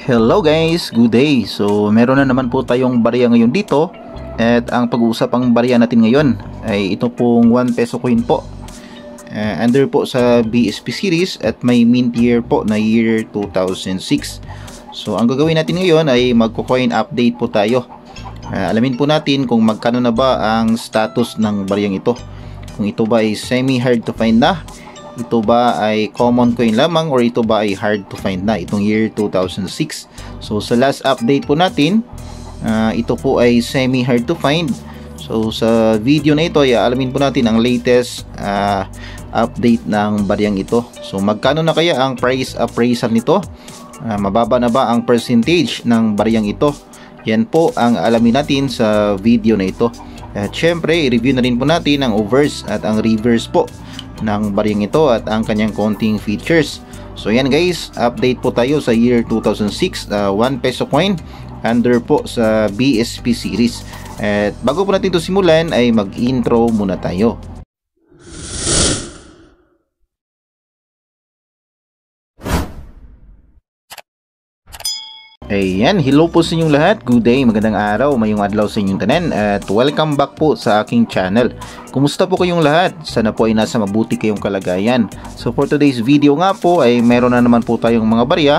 Hello guys, good day. So meron na naman po tayong barya ngayon dito. At ang pag-uusapang barya natin ngayon ay ito pong 1 peso coin po. Under po sa BSP series at may mint year po na year 2006. So ang gagawin natin ngayon ay magko-coin update po tayo. Alamin po natin kung magkano na ba ang status ng baryang ito. Kung ito ba ay semi hard to find na, ito ba ay common coin lamang, or ito ba ay hard to find na itong year 2006. So sa last update po natin, ito po ay semi hard to find. So sa video na ito ay alamin po natin ang latest update ng baryang ito. So magkano na kaya ang price appraisal nito? Mababa na ba ang percentage ng baryang ito? Yan po ang alamin natin sa video na ito. At syempre, i-review na rin po natin ang overs at ang reverse po ng baryang ito at ang kanyang counting features. So yan guys, update po tayo sa year 2006, 1 peso coin under po sa BSP series. At bago po natin ito simulan ay mag-intro muna tayo. Ayan, hello po sa inyong lahat. Good day, magandang araw, mayong adlaw sa inyong tanan. At welcome back po sa aking channel. Kumusta po kayong lahat? Sana po ay nasa mabuti kayong kalagayan. So for today's video nga po ay meron na naman po tayong mga barya.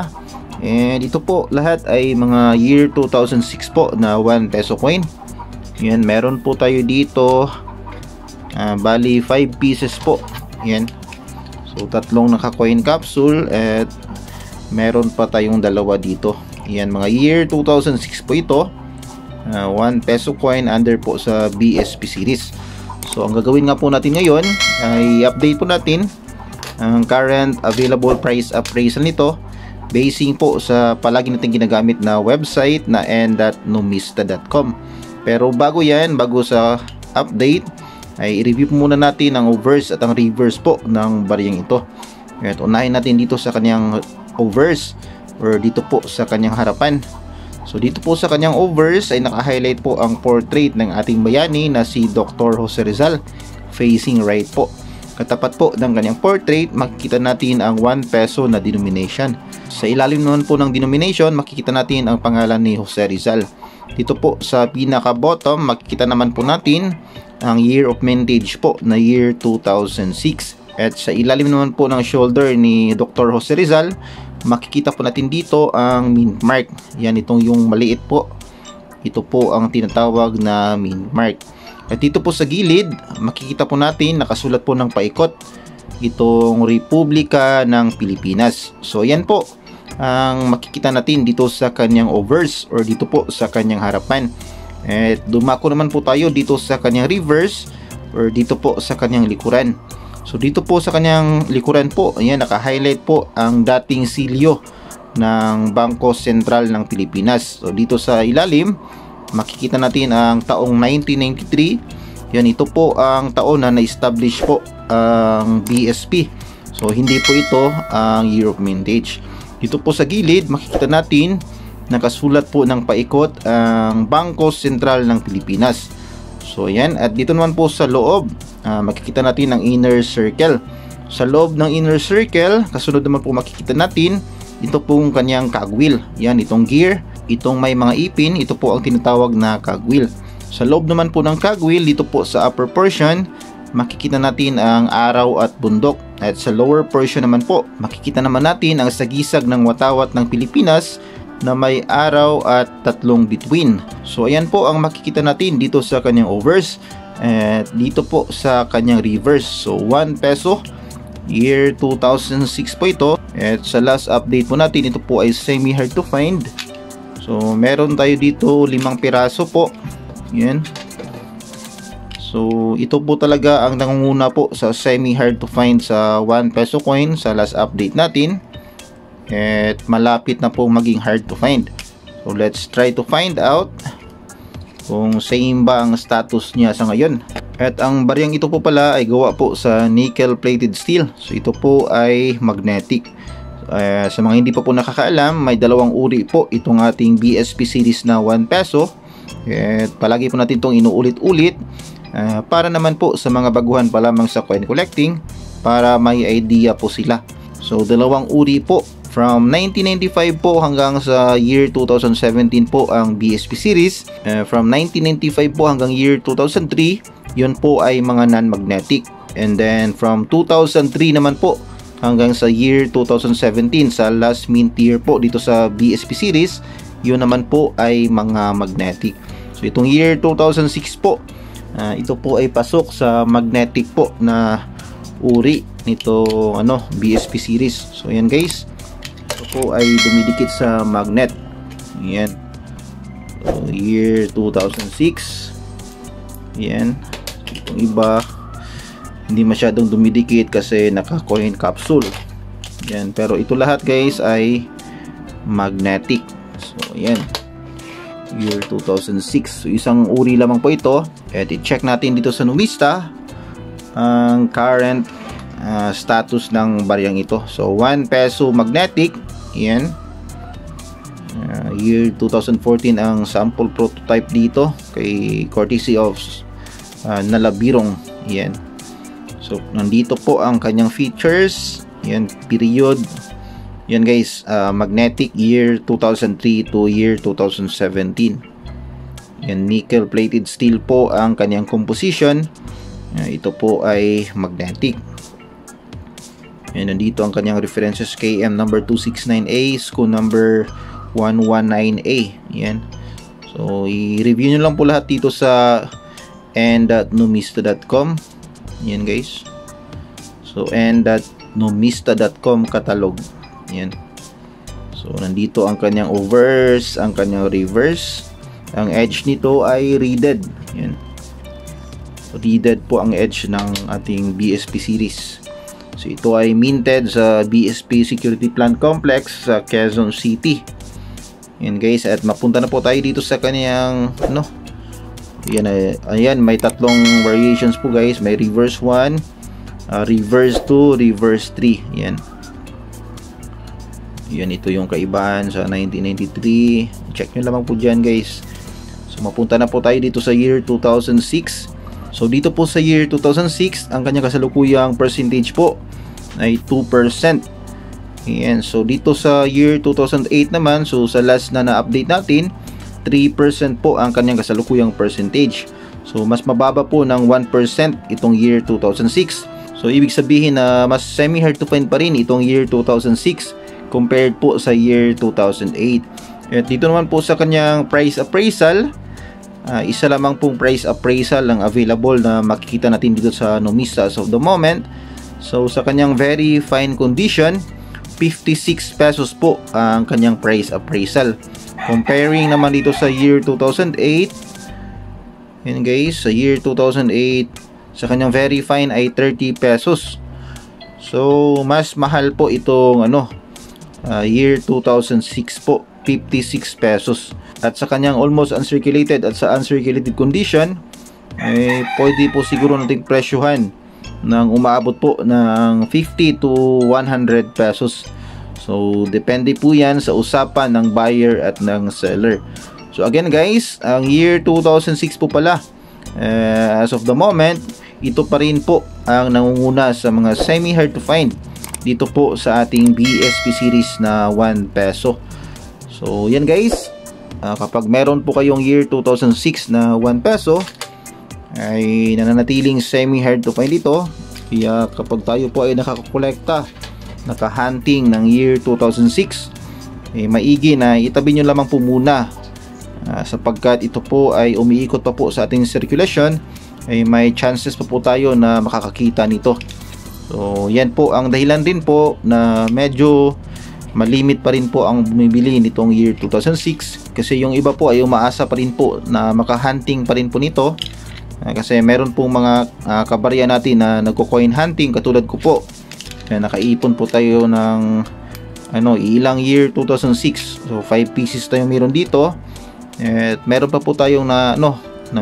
And ito po lahat ay mga year 2006 po na 1 peso coin. Yan, meron po tayo dito bali 5 pieces po. Yan. So tatlong naka-coin capsule at meron pa tayong dalawa dito. Yan, mga year 2006 po ito. 1 peso coin under po sa BSP series. So ang gagawin nga po natin ngayon ay update po natin ang current available price appraisal nito, basing po sa palagi natin ginagamit na website na n.numista.com. Pero bago yan, bago sa update, ay i-review muna natin ang overs at ang reverse po ng baryang ito. At unahin natin dito sa kanyang overs, or dito po sa kanyang harapan. So dito po sa kanyang overs ay naka-highlight po ang portrait ng ating bayani na si Dr. Jose Rizal, facing right po. Katapat po ng kanyang portrait, makikita natin ang 1 peso na denomination. Sa ilalim naman po ng denomination, makikita natin ang pangalan ni Jose Rizal. Dito po sa pinaka bottom, makikita naman po natin ang year of mintage po na year 2006. At sa ilalim naman po ng shoulder ni Dr. Jose Rizal, makikita po natin dito ang mint mark. Yan, itong yung maliit po. Ito po ang tinatawag na mint mark. At dito po sa gilid, makikita po natin nakasulat po ng paikot itong Republika ng Pilipinas. So yan po ang makikita natin dito sa kanyang overs, or dito po sa kanyang harapan. At dumako naman po tayo dito sa kanyang reverse, or dito po sa kanyang likuran. So dito po sa kanyang likuran po, ayan, naka-highlight po ang dating silyo ng Bangko Sentral ng Pilipinas. So dito sa ilalim, makikita natin ang taong 1993. Yan, ito po ang taon na na-establish po ang BSP. So hindi po ito ang year of mintage. Dito po sa gilid, makikita natin nakasulat po ng paikot ang Bangko Sentral ng Pilipinas. So yan, at dito naman po sa loob, makikita natin ang inner circle. Sa loob ng inner circle, kasunod naman po makikita natin ito pong kanyang cogwheel. Yan, itong gear, itong may mga ipin, ito po ang tinatawag na cogwheel. Sa loob naman po ng cogwheel, dito po sa upper portion, makikita natin ang araw at bundok. At sa lower portion naman po, makikita naman natin ang sagisag ng watawat ng Pilipinas na may araw at tatlong bituin. So ayan po ang makikita natin dito sa kanyang overs at dito po sa kanyang reverse. So 1 peso year 2006 po ito. At sa last update po natin, ito po ay semi hard to find. So meron tayo dito 5 piraso po. Yan. So ito po talaga ang nangunguna po sa semi hard to find sa 1 peso coin sa last update natin. At malapit na po maging hard to find. So let's try to find out kung same ba ang status niya sa ngayon. At ang baryang ito po pala ay gawa po sa nickel plated steel. So ito po ay magnetic. Sa mga hindi pa po nakakaalam, may dalawang uri po itong ating BSP series na 1 peso. At palagi po natin itong inuulit-ulit para naman po sa mga baguhan pa lamang sa coin collecting, para may idea po sila. So dalawang uri po From 1995 po hanggang sa year 2017 po ang BSP series. From 1995 po hanggang year 2003, yun po ay mga non-magnetic. And then from 2003 naman po hanggang sa year 2017, sa last mint year po dito sa BSP series, yun naman po ay mga magnetic. So itong year 2006 po, ito po ay pasok sa magnetic po na uri nito BSP series. So yan guys, ito po ay dumidikit sa magnet. Yan. So year 2006. Yan. Itong iba hindi masyadong dumidikit kasi naka-coin capsule. Yan, pero ito lahat guys ay magnetic. So yan, year 2006. So isang uri lamang po ito. At i-check natin dito sa Numista ang current status ng bariyang ito. So 1 peso magnetic. Yan, year 2014 ang sample prototype dito kay courtesy of Nalabirong. Yan. So, nandito po ang kanyang features. Yan, period. Yan guys, magnetic year 2003 to year 2017. Yan, nickel plated steel po ang kanyang composition. Ito po ay magnetic. Yan, nandito ang kanyang references, KM number 269A, SKU number 119A. Yan. So, i-review nyo lang po lahat dito sa n.numista.com. Yan guys. So n.numista.com catalog. Yan. So nandito ang kanyang overs, ang kanyang reverse. Ang edge nito ay reeded. Yan. Reeded po ang edge ng ating BSP series. So ito ay minted sa BSP Security Plant Complex sa Quezon City. Yan guys, at mapunta na po tayo dito sa kanyang ayan, may tatlong variations po guys. May reverse 1, reverse 2, reverse 3. Yan. Yan, ito yung kaibahan sa 1993. Check nyo lamang po dyan guys. So mapunta na po tayo dito sa year 2006. So dito po sa year 2006, ang kanyang kasalukuyang percentage po ay 2%. Yan. So dito sa year 2008 naman, so sa last na na-update natin, 3% po ang kanyang kasalukuyang percentage. So mas mababa po ng 1% itong year 2006. So ibig sabihin na mas semi-hard to find pa rin itong year 2006 compared po sa year 2008. At dito naman po sa kanyang price appraisal, isa lamang pong price appraisal ang available na makikita natin dito sa Numista as of the moment. So sa kanyang very fine condition, 56 pesos po ang kanyang price appraisal. Comparing naman dito sa year 2008, yan guys, sa year 2008, sa kanyang very fine ay 30 pesos. So mas mahal po itong year 2006 po, 56 pesos. At sa kanyang almost uncirculated at sa uncirculated condition, pwede po siguro nating presyuhan ng umaabot po ng 50 to 100 pesos. So depende po yan sa usapan ng buyer at ng seller. So again guys, ang year 2006 po pala, as of the moment, ito pa rin po ang nangunguna sa mga semi hard to find dito po sa ating BSP series na 1 peso. So yan guys, kapag meron po kayong year 2006 na 1 peso, ay nananatiling semi hard to find ito. Kaya kapag tayo po ay nakakolekta, naka-hunting ng year 2006, maigi na itabi nyo lamang po muna, sapagkat ito po ay umiikot pa po sa ating circulation, ay may chances pa po tayo na makakakita nito. So yan po ang dahilan din po na medyo malimit pa rin po ang bumibili nitong year 2006, kasi yung iba po ay umaasa pa rin po na makahunting pa rin po nito, kasi meron pong mga kabarya natin na nagko-coin hunting katulad ko po. Nakaipon po tayo ng ilang year 2006. So 5 pieces tayo meron dito. At meron pa po tayong na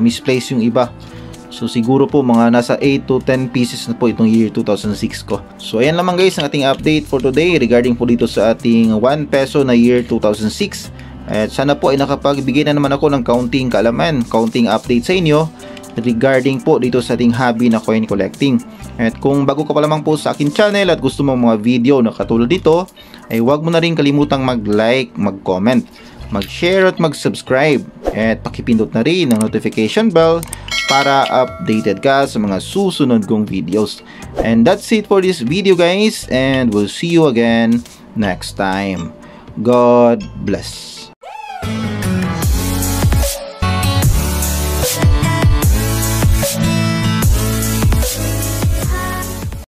misplace yung iba. So siguro po mga nasa 8 to 10 pieces na po itong year 2006 ko. So ayan lamang guys ang ating update for today regarding po dito sa ating 1 peso na year 2006. At sana po ay nakapagbigay na naman ako ng counting kaalaman, counting update sa inyo regarding po dito sa ating hobby na coin collecting. At kung bago ka pa lamang po sa akin channel at gusto mo mga video na katulad dito, ay huwag mo na rin kalimutang mag-like, mag-comment, mag-share at mag-subscribe. At pakipindot na rin ang notification bell para updated ka sa mga susunod kong videos. And that's it for this video guys, and we'll see you again next time. God bless.